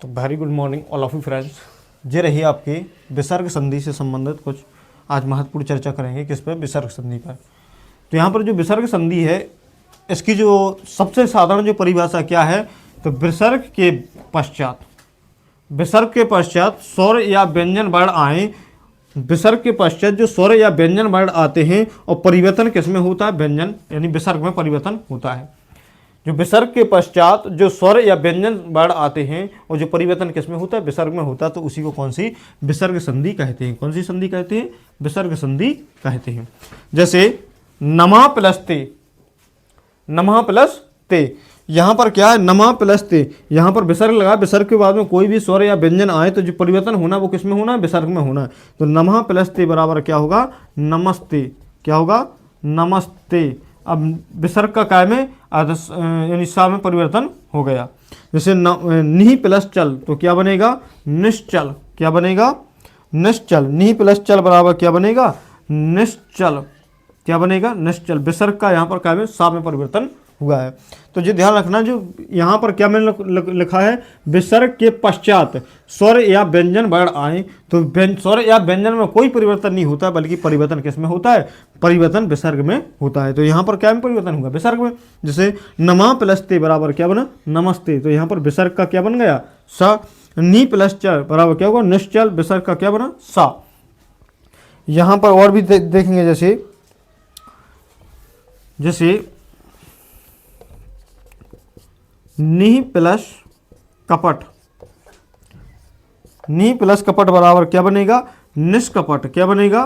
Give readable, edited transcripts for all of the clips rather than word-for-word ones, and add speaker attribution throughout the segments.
Speaker 1: तो very good morning all of you friends. ये रही आपकी विसर्ग संधि से संबंधित कुछ आज महत्वपूर्ण चर्चा करेंगे। किस पर? विसर्ग संधि पर। तो यहाँ पर जो विसर्ग संधि है, इसकी जो सबसे साधारण जो परिभाषा क्या है, तो विसर्ग के पश्चात स्वर या व्यंजन वर्ण आए। विसर्ग के पश्चात जो स्वर या व्यंजन वर्ण आते हैं और परिवर्तन किसमें होता है? व्यंजन यानी विसर्ग में परिवर्तन होता है। जो विसर्ग के पश्चात जो स्वर या व्यंजन वर्ण आते हैं और जो परिवर्तन किसमें होता है? विसर्ग में होता है। तो उसी को कौन सी? विसर्ग संधि कहते हैं। कौन सी संधि कहते हैं? विसर्ग संधि कहते हैं। जैसे नमा प्लस ते, नमा प्लस ते, यहाँ पर क्या है? नमा प्लस ते, यहाँ पर विसर्ग लगा। विसर्ग के बाद में कोई भी स्वर या व्यंजन आए तो जो परिवर्तन होना वो किसमें होना है? विसर्ग में होना है। तो नमा प्लस ते बराबर क्या होगा? नमस्ते। क्या होगा? नमस्ते। अब विसर्ग का काय में यानी सा में परिवर्तन हो गया। जैसे निहि प्लस चल, तो क्या बनेगा? निश्चल। क्या बनेगा? निश्चल। निहि प्लस चल बराबर क्या बनेगा? निश्चल। क्या बनेगा? निश्चल। विसर्ग का यहाँ पर काय में सा में परिवर्तन हुआ है। तो ये ध्यान रखना, जो यहाँ पर क्या मैंने लिखा है? विसर्ग के पश्चात स्वर या व्यंजन वर्ण आए तो स्वर या व्यंजन में कोई परिवर्तन नहीं होता, बल्कि परिवर्तन किसमें होता है? परिवर्तन विसर्ग में होता है। तो यहाँ पर क्या में परिवर्तन होगा? विसर्ग में। जैसे नमा प्लस ते बराबर क्या बना? नमस्ते। तो यहाँ पर विसर्ग का क्या बन गया? सा। नी प्लस चल बराबर क्या होगा? निश्चल। विसर्ग का क्या बना? सा। यहाँ पर और भी देखेंगे, जैसे नी प्लस कपट, नी प्लस कपट बराबर क्या बनेगा? निष्कपट। क्या बनेगा?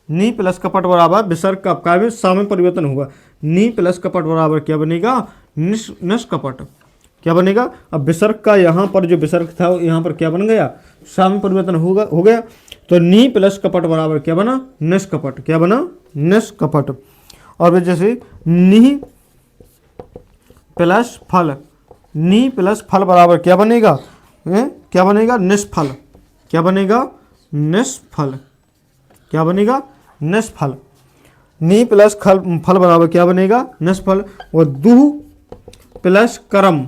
Speaker 1: नी प्लस कपट बराबर विसर्ग का काय में सा में परिवर्तन होगा। नी प्लस कपट बराबर क्या बनेगा? निष्कपट। क्या बनेगा? अब विसर्ग का यहाँ पर जो विसर्ग था यहाँ पर क्या बन गया? सा में परिवर्तन हो गया। तो नी प्लस कपट बराबर क्या बना? निष्कपट। क्या बना? निष्कपट। और जैसे नी प्लस फल, नी प्लस फल बराबर क्या बनेगा? क्या बनेगा? निष्फल। क्या बनेगा? निष्फल। क्या बनेगा? निष्फल। नी प्लस फल बराबर क्या बनेगा? निष्फल। और दु प्लस करम,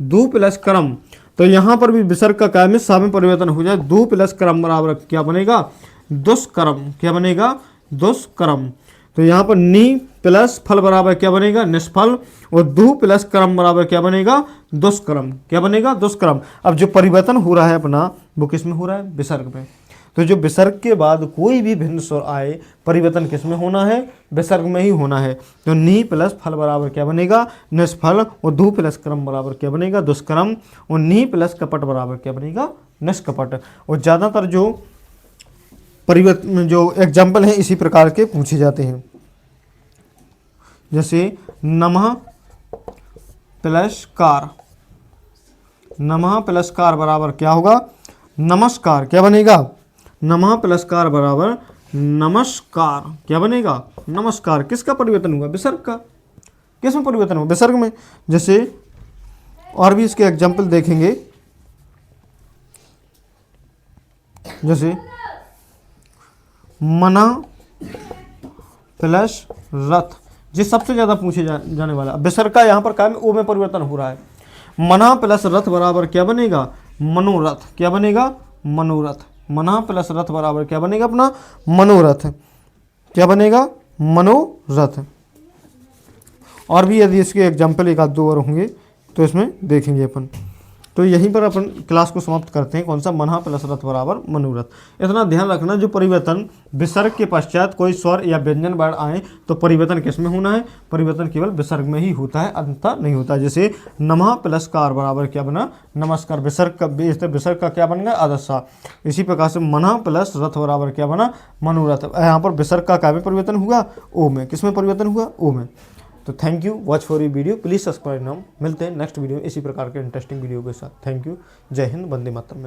Speaker 1: दु प्लस करम, तो यहाँ पर भी विसर्ग का काय में सा में परिवर्तन हो जाए। दु प्लस करम बराबर क्या बनेगा? दुष्कर्म। क्या बनेगा? दुष्कर्म। तो यहाँ पर नी प्लस फल बराबर क्या बनेगा? निष्फल। और दु प्लस कर्म बराबर क्या बनेगा? दुष्कर्म। क्या बनेगा? दुष्कर्म। अब जो परिवर्तन हो रहा है अपना, वो किस में हो रहा है? विसर्ग में। तो जो विसर्ग के बाद कोई भी भिन्न स्वर आए, परिवर्तन किस में होना है? विसर्ग में ही होना है। तो नी प्लस फल बराबर क्या बनेगा? निष्फल। और दु प्लस कर्म बराबर क्या बनेगा? दुष्कर्म। और नी प्लस कपट बराबर क्या बनेगा? निष्कपट। और ज़्यादातर जो परिवर्तन जो एग्जाम्पल हैं इसी प्रकार के पूछे जाते हैं। जैसे नमः प्लस कार, नमः प्लस कार बराबर क्या होगा? नमस्कार। क्या बनेगा? नमः प्लस कार बराबर नमस्कार। क्या बनेगा? नमस्कार। किसका परिवर्तन हुआ? विसर्ग का। किस में परिवर्तन हुआ? विसर्ग में। जैसे और भी इसके एग्जाम्पल देखेंगे, जैसे मना प्लस रथ, ये सबसे ज्यादा पूछे जाने वाला। विसर्ग का यहाँ पर काय में ओ में परिवर्तन हो रहा है। मना प्लस रथ बराबर क्या बनेगा? मनोरथ। क्या बनेगा? मनोरथ। मना प्लस रथ बराबर क्या बनेगा अपना? मनोरथ। क्या बनेगा? मनोरथ। और भी यदि इसके एग्जाम्पल एक आध दो और होंगे तो इसमें देखेंगे अपन। तो यहीं पर अपन क्लास को समाप्त करते हैं। कौन सा? मना प्लस रथ बराबर मनोरथ। इतना ध्यान रखना, जो परिवर्तन विसर्ग के पश्चात कोई स्वर या व्यंजन वर्ण आए तो परिवर्तन किस में होना है? परिवर्तन केवल विसर्ग में ही होता है, अन्यथा नहीं होता। जैसे नमः प्लस कार बराबर क्या बना? नमस्कार। विसर्ग का क्या बन गया? आदर्शा। इसी प्रकार से मना प्लस रथ बराबर क्या बना? मनोरथ। यहाँ पर विसर्ग का क्या में परिवर्तन हुआ? ओ में। किस में परिवर्तन हुआ? ओ में। तो thank you, watch for you video, please subscribe now. मिलते हैं नेक्स्ट वीडियो इसी प्रकार के इंटरेस्टिंग वीडियो के साथ। Thank you. जय हिंद, वंदे मातरम।